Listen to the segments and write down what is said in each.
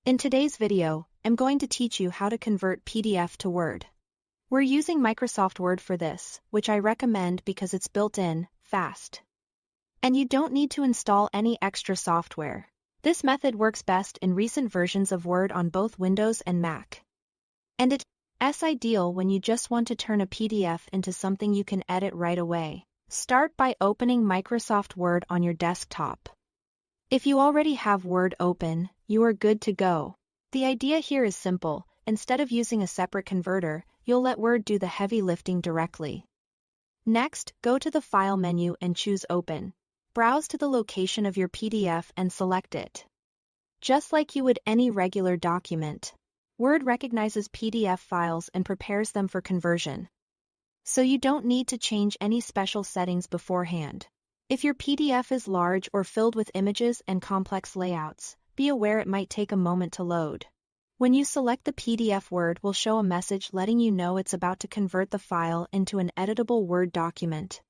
In today's video, I'm going to teach you how to convert PDF to Word. We're using Microsoft Word for this, which I recommend because it's built-in, fast. And you don't need to install any extra software. This method works best in recent versions of Word on both Windows and Mac. And it's ideal when you just want to turn a PDF into something you can edit right away. Start by opening Microsoft Word on your desktop. If you already have Word open, you are good to go. The idea here is simple. Instead of using a separate converter, you'll let Word do the heavy lifting directly. Next, go to the File menu and choose Open. Browse to the location of your PDF and select it. Just like you would any regular document, Word recognizes PDF files and prepares them for conversion. So you don't need to change any special settings beforehand. If your PDF is large or filled with images and complex layouts, be aware it might take a moment to load. When you select the PDF, Word will show a message letting you know it's about to convert the file into an editable Word document.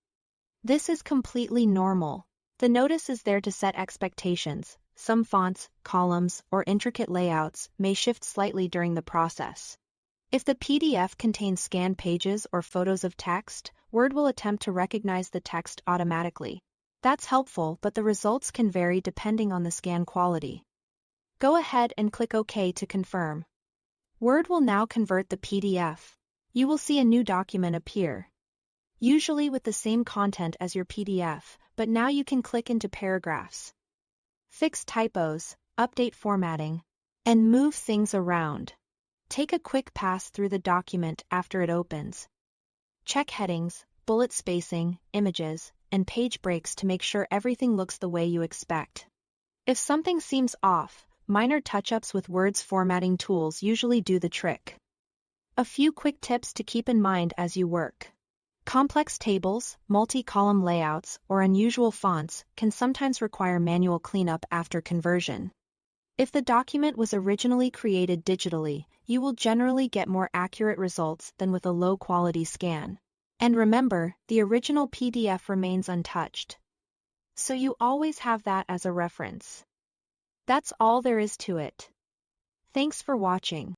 This is completely normal. The notice is there to set expectations. Some fonts, columns, or intricate layouts may shift slightly during the process. If the PDF contains scanned pages or photos of text, Word will attempt to recognize the text automatically. That's helpful, but the results can vary depending on the scan quality. Go ahead and click OK to confirm. Word will now convert the PDF. You will see a new document appear, usually with the same content as your PDF, but now you can click into paragraphs, fix typos, update formatting, and move things around. Take a quick pass through the document after it opens. Check headings, bullet spacing, images, and page breaks to make sure everything looks the way you expect. If something seems off, minor touch-ups with Word's formatting tools usually do the trick. A few quick tips to keep in mind as you work. Complex tables, multi-column layouts, or unusual fonts can sometimes require manual cleanup after conversion. If the document was originally created digitally, you will generally get more accurate results than with a low-quality scan. And remember, the original PDF remains untouched. So you always have that as a reference. That's all there is to it. Thanks for watching.